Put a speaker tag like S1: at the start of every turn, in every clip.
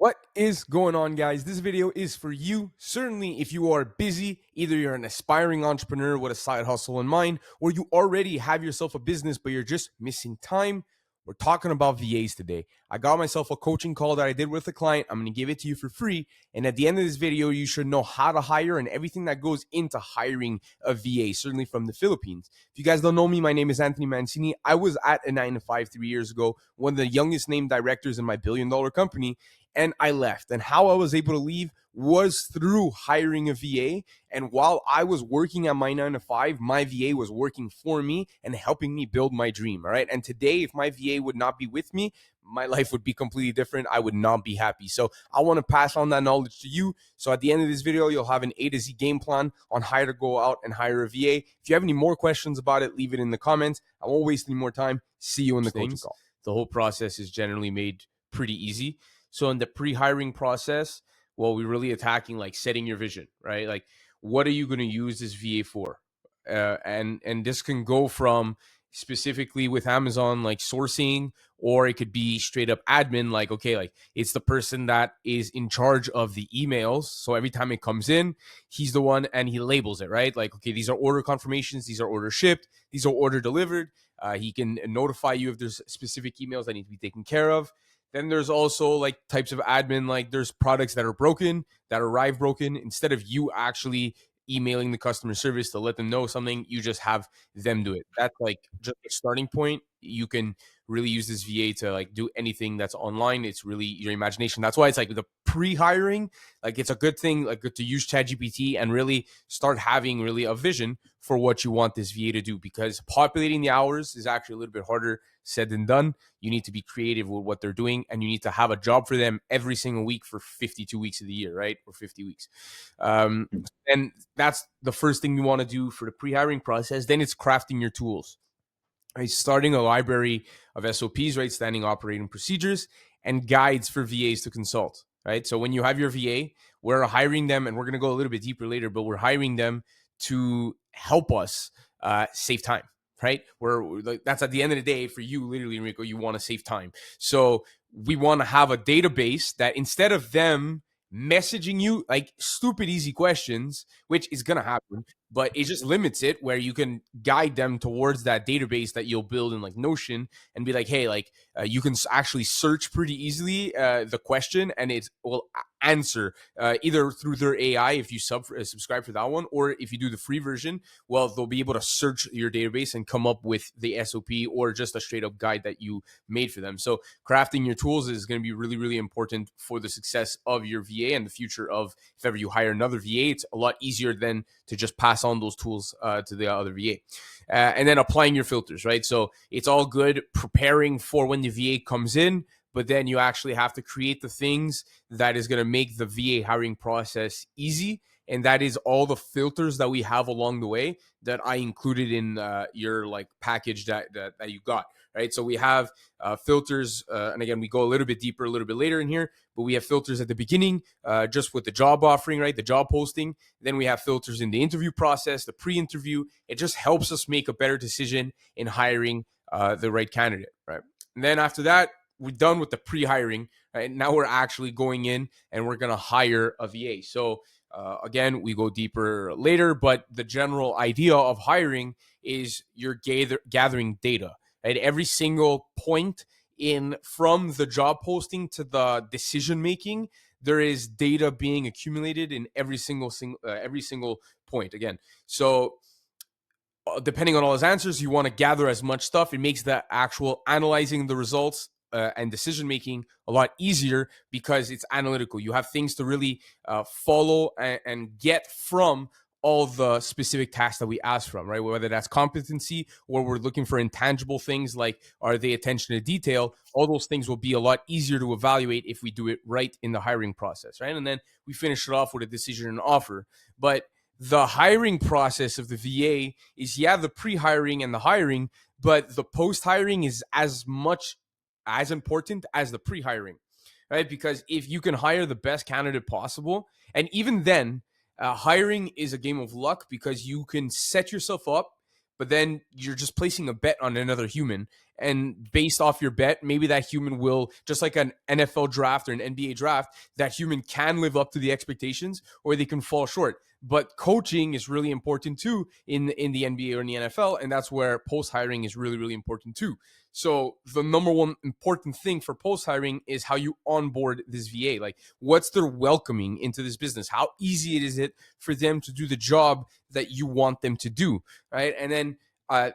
S1: What is going on, guys? This video is for you. Certainly, if you are busy, either you're an aspiring entrepreneur with a side hustle in mind, or you already have yourself a business, but you're just missing time. We're talking about VAs today. I got myself a coaching call that I did with a client. I'm going to give it to you for free. And at the end of this video, you should know how to hire and everything that goes into hiring a VA, certainly from the Philippines. If you guys don't know me, my name is Anthony Mancini. I was at a 9-to-5 3 years ago, one of the youngest named directors in my billion-dollar company. And I left. And how I was able to leave was through hiring a VA. And while I was working at my 9-to-5, my VA was working for me and helping me build my dream. All right. And today, if my VA would not be with me, my life would be completely different. I would not be happy. So I want to pass on that knowledge to you. So at the end of this video, you'll have an A to Z game plan on how to go out and hire a VA. If you have any more questions about it, leave it in the comments. I won't waste any more time. See you in the coaching call. The whole process is generally made pretty easy. So in the pre-hiring process, well, we're really attacking like setting your vision, right? Like, what are you going to use this VA for? And this can go from specifically with Amazon, like sourcing, or it could be straight up admin, like, okay, like it's the person that is in charge of the emails. So every time it comes in, he's the one and he labels it, right? Like, okay, these are order confirmations, these are order shipped, these are order delivered. He can notify you if there's specific emails that need to be taken care of. Then there's also like types of admin, like there's products that are broken, that arrive broken. Instead of you actually emailing the customer service to let them know something, you just have them do it. That's like just a starting point. You can really use this VA to like do anything that's online. It's really your imagination. That's why it's like the pre-hiring, like it's a good thing, like to use ChatGPT and really start having really a vision for what you want this VA to do, because populating the hours is actually a little bit harder said than done. You need to be creative with what they're doing, and you need to have a job for them every single week for 52 weeks of the year, right? Or 50 weeks. And that's the first thing you want to do for the pre-hiring process. Then it's crafting your tools. Right? Starting a library of SOPs, right? Standing operating procedures and guides for VAs to consult, right? So when you have your VA, we're hiring them, and we're going to go a little bit deeper later, but we're hiring them to help us save time, right? We're like, that's at the end of the day for you, literally, Enrico, you want to save time. So we want to have a database that instead of them messaging you like stupid easy questions, which is going to happen, but it just limits it where you can guide them towards that database that you'll build in like Notion and be like, hey, like you can actually search pretty easily the question, and it will answer either through their AI if you subscribe for that one, or if you do the free version, well, they'll be able to search your database and come up with the SOP or just a straight up guide that you made for them. So crafting your tools is going to be really, really important for the success of your VA and the future of, if ever you hire another VA, it's a lot easier than to just pass on those tools to the other VA. And then applying your filters, right? So it's all good preparing for when the VA comes in, but then you actually have to create the things that is going to make the VA hiring process easy. And that is all the filters that we have along the way that I included in your like package that you got, right? So we have filters, and again, we go a little bit deeper a little bit later in here, but we have filters at the beginning, just with the job offering, right? The job posting. Then we have filters in the interview process, the pre-interview. It just helps us make a better decision in hiring the right candidate, right? And then after that, we're done with the pre-hiring, right? Now we're actually going in and we're going to hire a VA. So again, we go deeper later, but the general idea of hiring is you're gathering data, right? Every single point in from the job posting to the decision making, there is data being accumulated in every single point. Again, so depending on all his answers, you want to gather as much stuff. It makes the actual analyzing the results and decision making a lot easier because it's analytical. You have things to really follow and get from all the specific tasks that we ask from, right? Whether that's competency or we're looking for intangible things like are they attention to detail, all those things will be a lot easier to evaluate if we do it right in the hiring process, right? And then we finish it off with a decision and offer. But the hiring process of the VA is, yeah, the pre-hiring and the hiring, but the post-hiring is as important as the pre-hiring, right? Because if you can hire the best candidate possible, and even then, hiring is a game of luck because you can set yourself up but then you're just placing a bet on another human. And based off your bet, maybe that human will, just like an NFL draft or an NBA draft, that human can live up to the expectations or they can fall short. But coaching is really important too in the NBA or in the NFL, and that's where post hiring is really, really important too. So the number one important thing for post hiring is how you onboard this VA. Like, what's their welcoming into this business? How easy is it for them to do the job that you want them to do, right? And then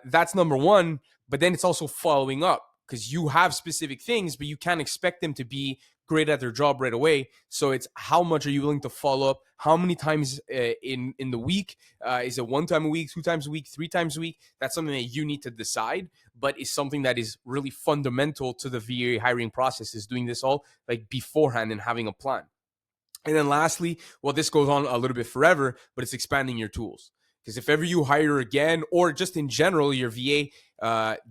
S1: that's number one. But then it's also following up, because you have specific things, but you can't expect them to be great at their job right away. So it's how much are you willing to follow up? How many times in the week? Is it 1 time a week, 2 times a week, 3 times a week? That's something that you need to decide, but it's something that is really fundamental to the VA hiring process, is doing this all like beforehand and having a plan. And then lastly, well, this goes on a little bit forever, but it's expanding your tools. Because if ever you hire again, or just in general, your VA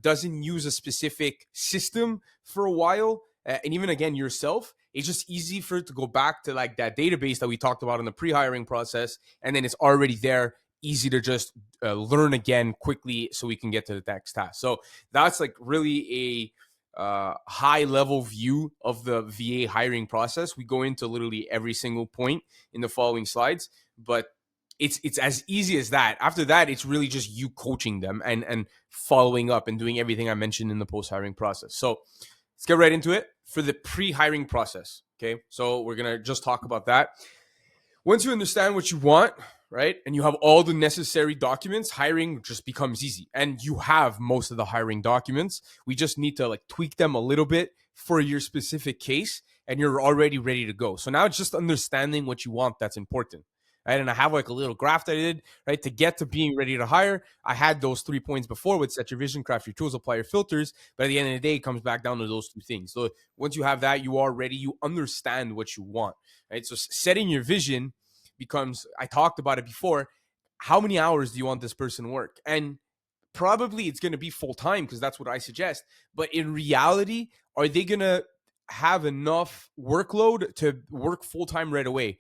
S1: doesn't use a specific system for a while, and even again yourself, it's just easy for it to go back to like that database that we talked about in the pre-hiring process, and then it's already there, easy to just learn again quickly so we can get to the next task. So that's like really a high level view of the VA hiring process. We go into literally every single point in the following slides, but it's as easy as that. After that, it's really just you coaching them and following up and doing everything I mentioned in the post-hiring process. So let's get right into it for the pre-hiring process. Okay, so we're gonna just talk about that. Once you understand what you want, right, and you have all the necessary documents, hiring just becomes easy. And you have most of the hiring documents. We just need to like tweak them a little bit for your specific case, and you're already ready to go. So now it's just understanding what you want that's important. Right? And I have like a little graph that I did, right, to get to being ready to hire. I had those 3 points before with set your vision, craft your tools, apply your filters. But at the end of the day, it comes back down to those 2 things. So once you have that, you are ready. You understand what you want, right? So setting your vision becomes, I talked about it before, how many hours do you want this person to work? And probably it's going to be full time, because that's what I suggest. But in reality, are they going to have enough workload to work full time right away?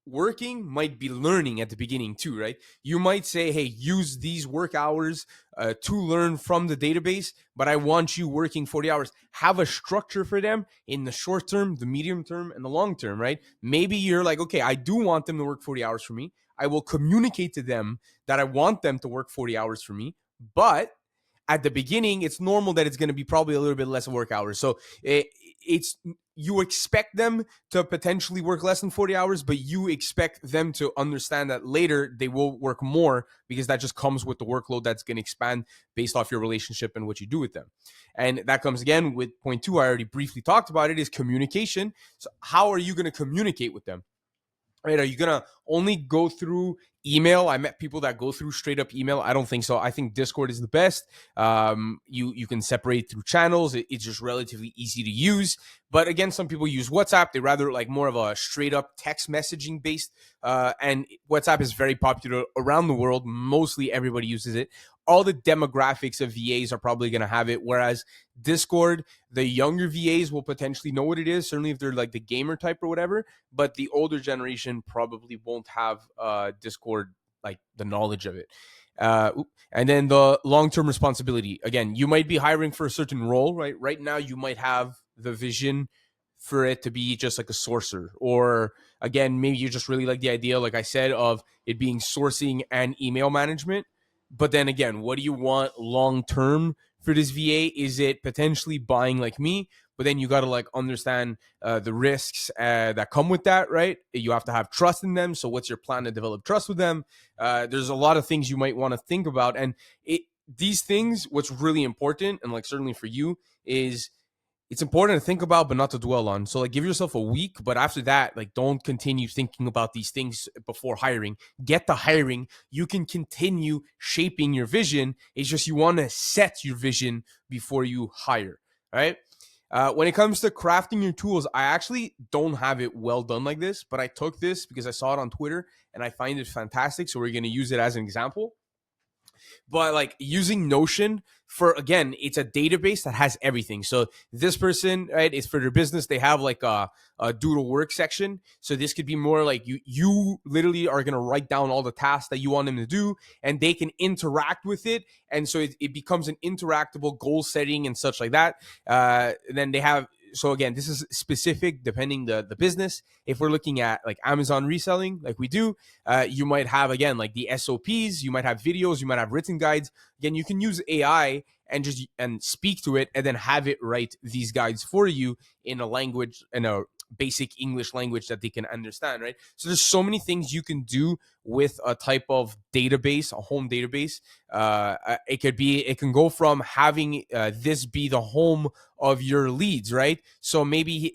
S1: Working might be learning at the beginning too, right? You might say, hey, use these work hours to learn from the database, but I want you working 40 hours. Have a structure for them in the short term, the medium term, and the long term, right? Maybe you're like, okay, I do want them to work 40 hours for me. I will communicate to them that I want them to work 40 hours for me, but at the beginning, it's normal that it's going to be probably a little bit less work hours. So it's you expect them to potentially work less than 40 hours, but you expect them to understand that later they will work more, because that just comes with the workload that's going to expand based off your relationship and what you do with them. And that comes again with point 2. I already briefly talked about it, is communication. So how are you going to communicate with them? Right? Are you going to only go through email? I met people that go through straight up email. I don't think so. I think Discord is the best. You can separate through channels. It's just relatively easy to use. But again, some people use WhatsApp. They rather like more of a straight up text messaging based. And WhatsApp is very popular around the world. Mostly everybody uses it. All the demographics of VAs are probably going to have it. Whereas Discord, the younger VAs will potentially know what it is, certainly if they're like the gamer type or whatever. But the older generation probably won't have Discord, like the knowledge of it. And then the long-term responsibility. Again, you might be hiring for a certain role, right? Right now, you might have the vision for it to be just like a sourcer, or again, maybe you just really like the idea, like I said, of it being sourcing and email management. But then again, what do you want long-term for this VA? Is it potentially buying like me? But then you got to like understand the risks that come with that, right? You have to have trust in them. So what's your plan to develop trust with them? There's a lot of things you might want to think about. And these things, what's really important, and like certainly for you, is it's important to think about, but not to dwell on. So like give yourself a week, but after that, like don't continue thinking about these things before hiring. Get the hiring. You can continue shaping your vision. It's just you want to set your vision before you hire, right? When it comes to crafting your tools, I actually don't have it well done like this, but I took this because I saw it on Twitter and I find it fantastic. So we're going to use it as an example. But like using Notion for, again, it's a database that has everything. So this person, right, is for their business. They have like a doodle work section. So this could be more like you literally are going to write down all the tasks that you want them to do, and they can interact with it. And so it becomes an interactable goal setting and such like that. Then they have, so again, this is specific depending the business. If we're looking at like Amazon reselling, like we do, you might have, again, like the SOPs, you might have videos, you might have written guides. Again, you can use AI and just and speak to it and then have it write these guides for you in a language, in a basic English language that they can understand, right? So there's so many things you can do with a type of database, a home database. It can go from having this be the home of your leads, right? So maybe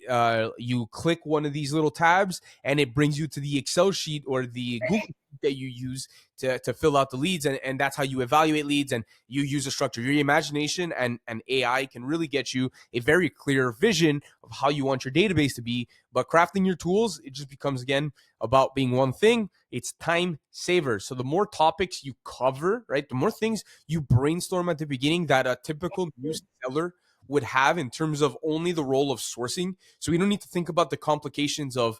S1: you click one of these little tabs and it brings you to the Excel sheet or the Google sheet that you use to fill out the leads, and that's how you evaluate leads, and you use a structure. Your imagination and AI can really get you a very clear vision of how you want your database to be. But crafting your tools, it just becomes, again, about being one thing. It's time saver. So the more topics you cover, right, the more things you brainstorm at the beginning that a typical new seller would have in terms of only the role of sourcing. So we don't need to think about the complications of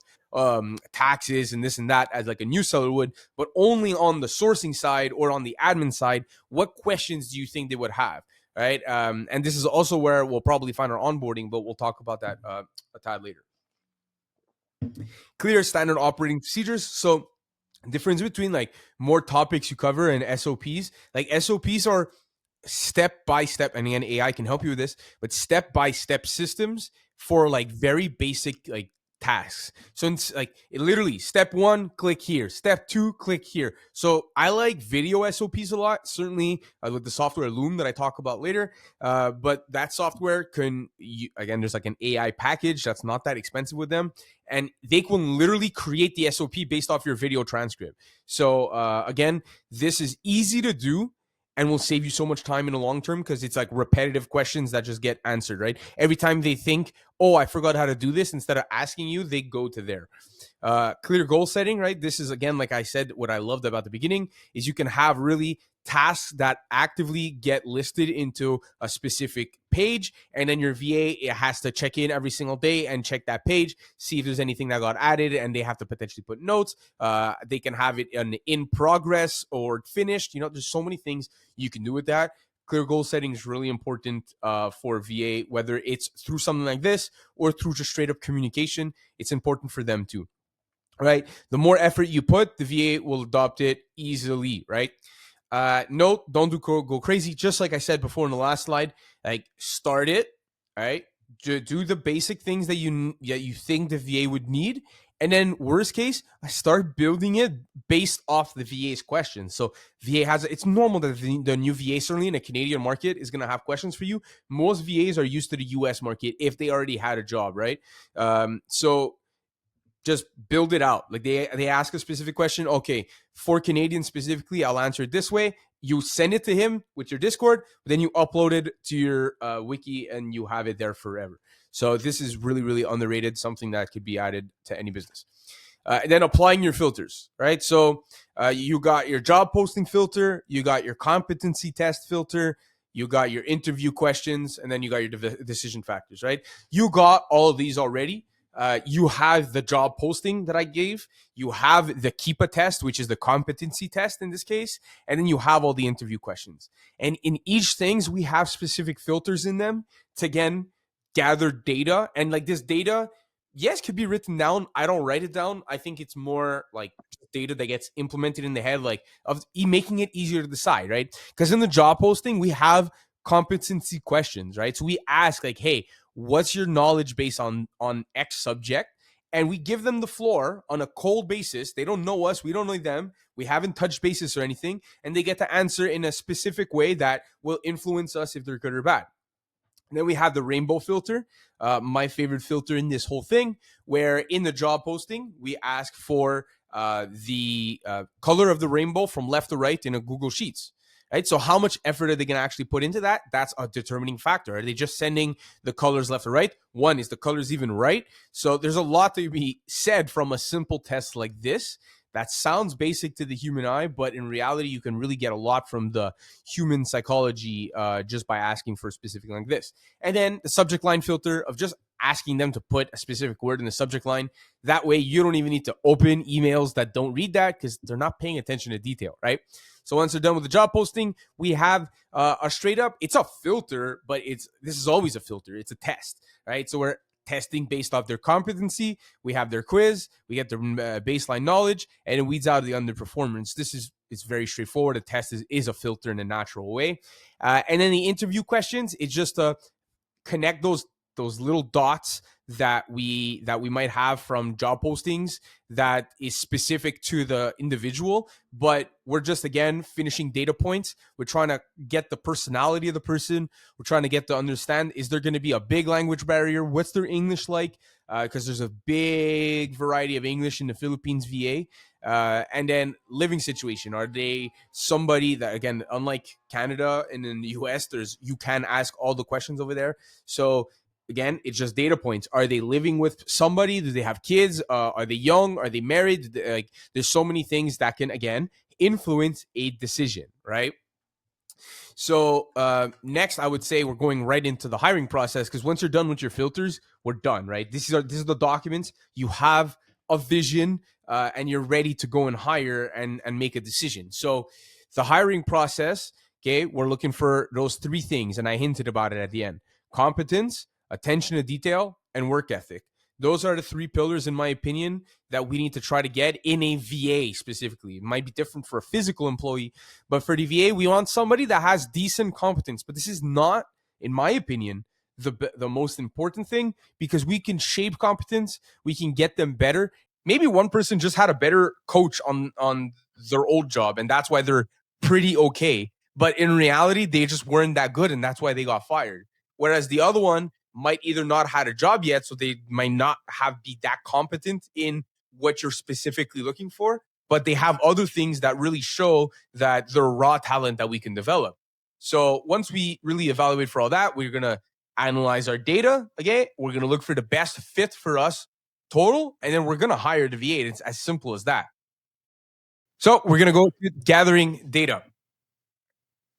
S1: taxes and this and that as like a new seller would, but only on the sourcing side or on the admin side, what questions do you think they would have? Right. And this is also where we'll probably find our onboarding, but we'll talk about that a tad later. Clear standard operating procedures. So difference between like more topics you cover and SOPs, like SOPs are step by step, and again, AI can help you with this, but step by step systems for like very basic like tasks. So it's like literally step one, click here. Step two, click here. So I like video SOPs a lot, certainly with the software Loom that I talk about later. But that software again, there's like an AI package that's not that expensive with them, and they can literally create the SOP based off your video transcript. So again, this is easy to do and will save you so much time in the long term because it's like repetitive questions that just get answered, right? Every time they think, oh, I forgot how to do this, instead of asking you, they go to there. Clear goal setting, right? This is, again, like I said, what I loved about the beginning is you can have really tasks that actively get listed into a specific page, and then your VA has to check in every single day and check that page, see if there's anything that got added, and they have to potentially put notes. They can have it in progress or finished. There's so many things you can do with that. Clear goal setting is really important for VA, whether it's through something like this or through just straight up communication. It's important for them too, right? The more effort you put, the VA will adopt it easily, right? Note, don't go crazy. Just like I said before in the last slide, like start it, right? Do the basic things that you think the VA would need. And then worst case, I start building it based off the VA's questions. So VA it's normal that the new VA, certainly in the Canadian market, is going to have questions for you. Most VAs are used to the US market if they already had a job, right? So just build it out. Like they ask a specific question. Okay, for Canadians specifically, I'll answer it this way. You send it to him with your Discord, but then you upload it to your wiki and you have it there forever. So this is really, really underrated, something that could be added to any business. And then applying your filters, right? So you got your job posting filter, you got your competency test filter, you got your interview questions, and then you got your decision factors, right? You got all of these already. You have the job posting that I gave. You have the KEPA test, which is the competency test in this case. And then you have all the interview questions. And in each things, we have specific filters in them to, again, gather data. And like this data, yes, could be written down. I don't write it down. I think it's more like data that gets implemented in the head, like of making it easier to decide, right? Because in the job posting, we have competency questions, right? So we ask like, hey, what's your knowledge base on X subject? And we give them the floor on a cold basis. They don't know us. We don't know them. We haven't touched bases or anything. And they get to answer in a specific way that will influence us if they're good or bad. And then we have the rainbow filter, my favorite filter in this whole thing, where in the job posting, we ask for the color of the rainbow from left to right in a Google Sheets. Right? So how much effort are they going to actually put into that? That's a determining factor. Are they just sending the colors left or right? One, is the colors even right? So there's a lot to be said from a simple test like this That sounds basic to the human eye, but in reality, you can really get a lot from the human psychology just by asking for a specific like this. And then the subject line filter of just asking them to put a specific word in the subject line. That way, you don't even need to open emails that don't read that because they're not paying attention to detail, right? So once they're done with the job posting, we have a straight up, it's a filter, but this is always a filter. It's a test, right? So we're testing based off their competency. We have their quiz, we get their baseline knowledge, and it weeds out the underperformance. It's very straightforward. A test is a filter in a natural way. And then the interview questions, it's just connect those little dots that we might have from job postings that is specific to the individual, but we're just again finishing data points. We're trying to get the personality of the person. We're trying to get to understand, is there going to be a big language barrier? What's their English like? Because there's a big variety of English in the Philippines VA. And then living situation. Are they somebody that, again, unlike Canada and in the US, you can ask all the questions over there. So again, it's just data points. Are they living with somebody? Do they have kids? Are they young? Are they married? There's so many things that can, again, influence a decision, right? So next, I would say we're going right into the hiring process, because once you're done with your filters, we're done, right? This is the documents. You have a vision and you're ready to go and hire and make a decision. So the hiring process, okay, we're looking for those three things, and I hinted about it at the end: competence, attention to detail, and work ethic. Those are the three pillars, in my opinion, that we need to try to get in a VA specifically. It might be different for a physical employee, but for the VA, we want somebody that has decent competence. But this is not, in my opinion, the most important thing, because we can shape competence, we can get them better. Maybe one person just had a better coach on their old job, and that's why they're pretty okay. But in reality, they just weren't that good, and that's why they got fired. Whereas the other one might either not had a job yet, so they might not be that competent in what you're specifically looking for, but they have other things that really show that they're raw talent that we can develop. So once we really evaluate for all that, we're going to analyze our data. Okay, we're going to look for the best fit for us total, and then we're going to hire the VA. It's as simple as that. So we're going to go gathering data.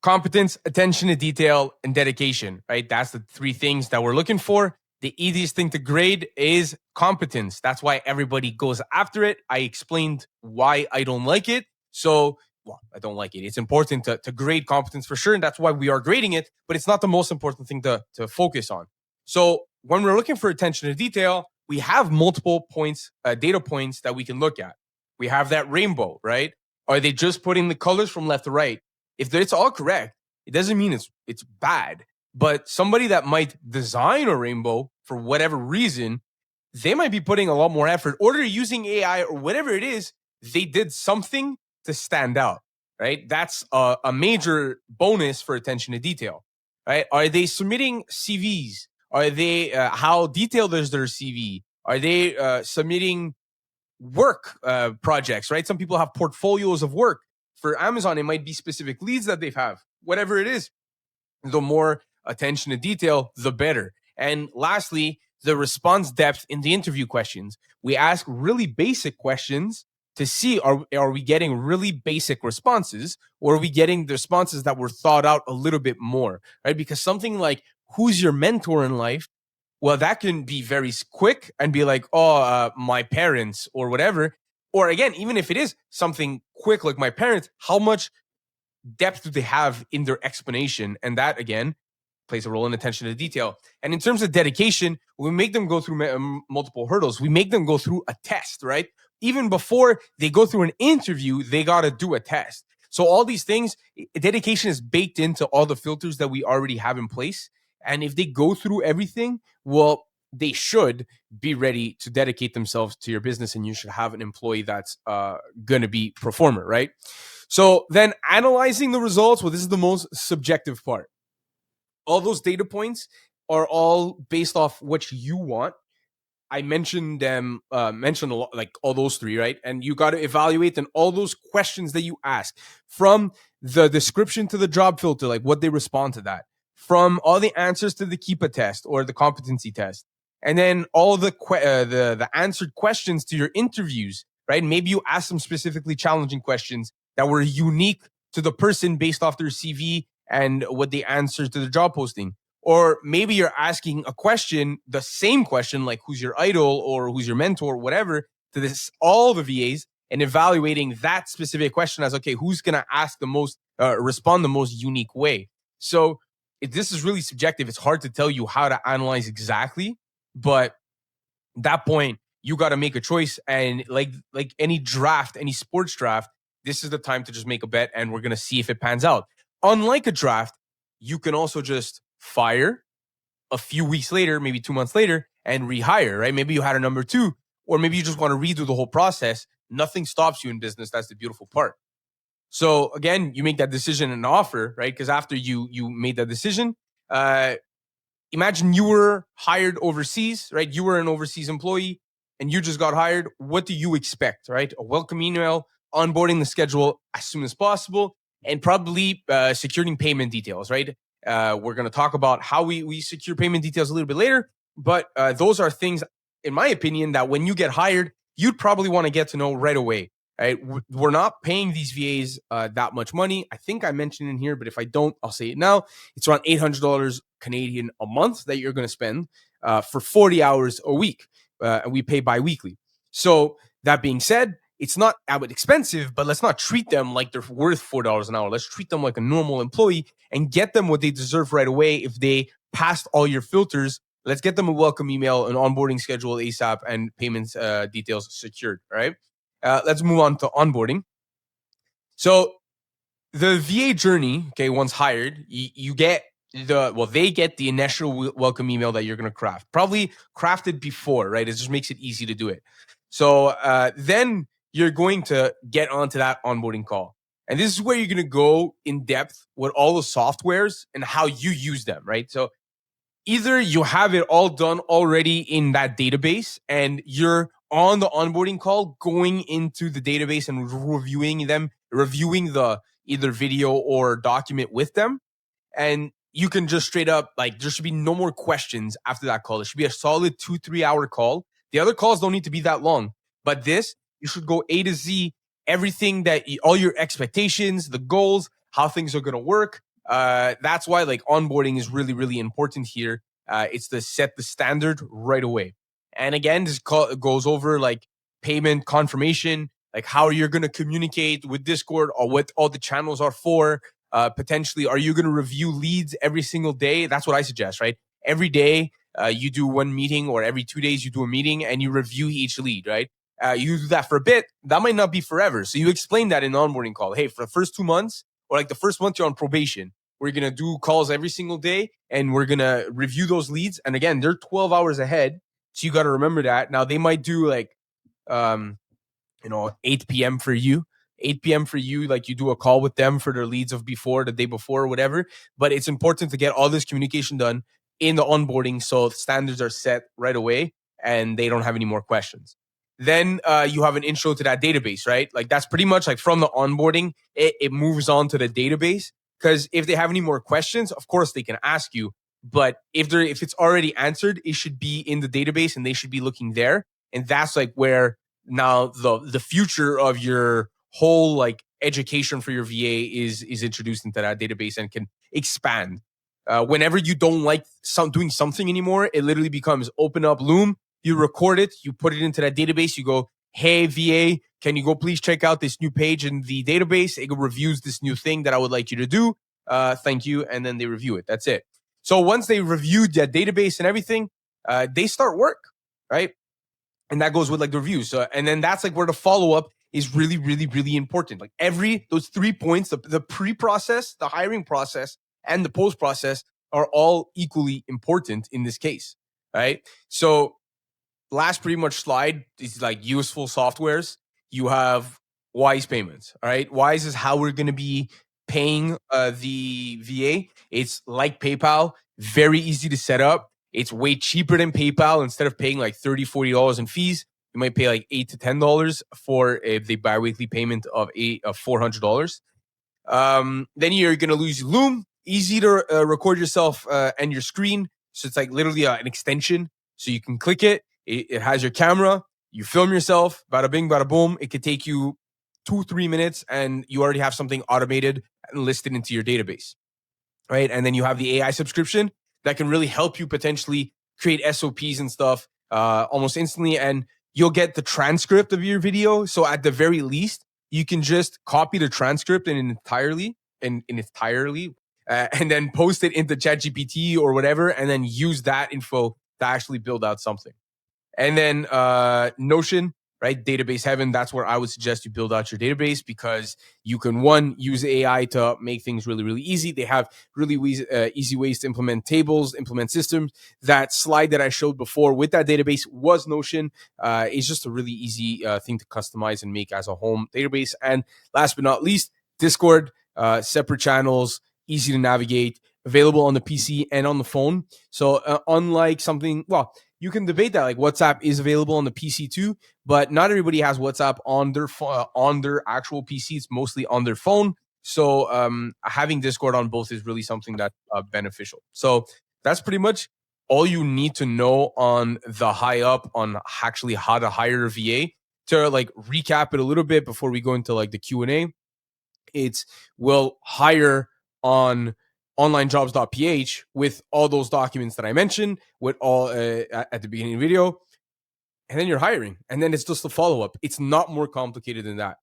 S1: Competence, attention to detail, and dedication, right? That's the three things that we're looking for. The easiest thing to grade is competence. That's why everybody goes after it. I explained why I don't like it. So, well, I don't like it. It's important to grade competence for sure, and that's why we are grading it, but it's not the most important thing to focus on. So when we're looking for attention to detail, we have multiple points, data points that we can look at. We have that rainbow, right? Are they just putting the colors from left to right? If it's all correct, it doesn't mean it's bad. But somebody that might design a rainbow for whatever reason, they might be putting a lot more effort, or they're using AI or whatever it is. They did something to stand out, right? That's a major bonus for attention to detail, right? Are they submitting CVs? Are they how detailed is their CV? Are they submitting work projects, right? Some people have portfolios of work. For Amazon, it might be specific leads that they have. Whatever it is, the more attention to detail, the better. And lastly, the response depth in the interview questions. We ask really basic questions to see, are we getting really basic responses, or are we getting the responses that were thought out a little bit more, right? Because something like, who's your mentor in life? Well, that can be very quick and be like, my parents or whatever. Or again, even if it is something quick like my parents, how much depth do they have in their explanation? And that, again, plays a role in attention to detail. And in terms of dedication, we make them go through multiple hurdles. We make them go through a test, right? Even before they go through an interview, they got to do a test. So all these things, dedication is baked into all the filters that we already have in place. And if they go through everything, well, they should be ready to dedicate themselves to your business, and you should have an employee that's going to be performer, right? So then analyzing the results, well, this is the most subjective part. All those data points are all based off what you want. I mentioned them, mentioned a lot, like all those three, right? And you got to evaluate then all those questions that you ask, from the description to the job filter, like what they respond to that, from all the answers to the KEPA test or the competency test, and then all the answered questions to your interviews. right? Maybe you ask them specifically challenging questions that were unique to the person based off their CV and what they answered to the job posting. Or maybe you're asking a question, the same question, like who's your idol or who's your mentor, whatever, to this all the VAs, and evaluating that specific question as, okay, who's going to ask the most, respond the most unique way. So this is really subjective. It's hard to tell you how to analyze exactly, but at that point, you got to make a choice. And like any draft, any sports draft, this is the time to just make a bet, and we're going to see if it pans out. Unlike a draft, you can also just fire a few weeks later, maybe 2 months later, and rehire, right? Maybe you had a number two, or maybe you just want to redo the whole process. Nothing stops you in business. That's the beautiful part. So again, you make that decision and offer, right? Because after you made that decision, imagine you were hired overseas, right? You were an overseas employee and you just got hired. What do you expect, right? A welcome email, onboarding the schedule as soon as possible, and probably securing payment details, right? We're going to talk about how we secure payment details a little bit later, but those are things, in my opinion, that when you get hired, you'd probably want to get to know right away. Right? We're not paying these VAs that much money. I think I mentioned in here, but if I don't, I'll say it now. It's around $800 Canadian a month that you're going to spend for 40 hours a week. And we pay bi-weekly. So that being said, it's not that expensive, but let's not treat them like they're worth $4 an hour. Let's treat them like a normal employee and get them what they deserve right away. If they passed all your filters, let's get them a welcome email, an onboarding schedule ASAP, and payments details secured, right? Let's move on to onboarding. So the VA journey, okay, once hired, you get they get the initial welcome email that you're going to craft, probably crafted before, right? It just makes it easy to do it. So then you're going to get onto that onboarding call. And this is where you're going to go in depth with all the softwares and how you use them, right? So either you have it all done already in that database and you're on the onboarding call going into the database and reviewing the either video or document with them. And you can just straight up, like, there should be no more questions after that call. It should be a solid 2-3 hour call. The other calls don't need to be that long, but this, you should go A to Z, everything all your expectations, the goals, how things are going to work. That's why like onboarding is really, really important here. It's to set the standard right away. And again, this goes over like payment confirmation, like how you're going to communicate with Discord or what all the channels are for. Potentially, are you going to review leads every single day? That's what I suggest, right? Every day you do one meeting, or every 2 days you do a meeting and you review each lead, right? You do that for a bit. That might not be forever. So you explain that in the onboarding call. Hey, for the first 2 months, or like the first month you're on probation, we're going to do calls every single day and we're going to review those leads. And again, they're 12 hours ahead. So you got to remember that. Now they might do like, 8 p.m. for you. 8 p.m. for you, like you do a call with them for their leads of before, the day before, or whatever. But it's important to get all this communication done in the onboarding so standards are set right away and they don't have any more questions. Then you have an intro to that database, right? Like that's pretty much like from the onboarding, it moves on to the database. Because if they have any more questions, of course they can ask you. But if it's already answered, it should be in the database and they should be looking there. And that's like where now the future of your whole like education for your VA is introduced into that database and can expand. Whenever you don't like doing something anymore, it literally becomes open up Loom, you record it, you put it into that database, you go, hey VA, can you go please check out this new page in the database? It reviews this new thing that I would like you to do. Thank you. And then they review it. That's it. So once they reviewed that database and everything, they start work, right? And that goes with like the reviews. So, and then that's like where the follow-up is really, really, really important. Like those 3 points, the pre-process, the hiring process, and the post-process are all equally important in this case, right? So last pretty much slide is like useful softwares. You have Wise Payments, all right? Wise is how we're going to be paying the VA. It's like PayPal, very easy to set up. It's way cheaper than PayPal. Instead of paying like $30, $40 in fees, you might pay like $8 to $10 for the biweekly payment of $400. Then you're going to lose Loom. Easy to record yourself and your screen. So it's like literally an extension. So you can click it. It has your camera. You film yourself, bada bing, bada boom. It could take you 2-3 minutes, and you already have something automated and listed into your database, right? And then you have the AI subscription that can really help you potentially create SOPs and stuff almost instantly, and you'll get the transcript of your video. So at the very least, you can just copy the transcript entirely, and then post it into ChatGPT or whatever, and then use that info to actually build out something. And then Notion, right? Database heaven. That's where I would suggest you build out your database, because you can, one, use AI to make things really, really easy. They have really easy ways to implement tables, implement systems. That slide that I showed before with that database was Notion. It's just a really easy thing to customize and make as a home database. And last but not least, Discord, separate channels, easy to navigate, available on the PC and on the phone. So unlike something, well, you can debate that, like WhatsApp is available on the PC too, but not everybody has WhatsApp on their actual PC. It's mostly on their phone. So having Discord on both is really something that's beneficial. So that's pretty much all you need to know on the high up on actually how to hire a VA. To like recap it a little bit before we go into like the Q&A, it's we'll hire on Onlinejobs.ph with all those documents that I mentioned, with all at the beginning of the video, and then you're hiring, and then it's just a follow-up. It's not more complicated than that.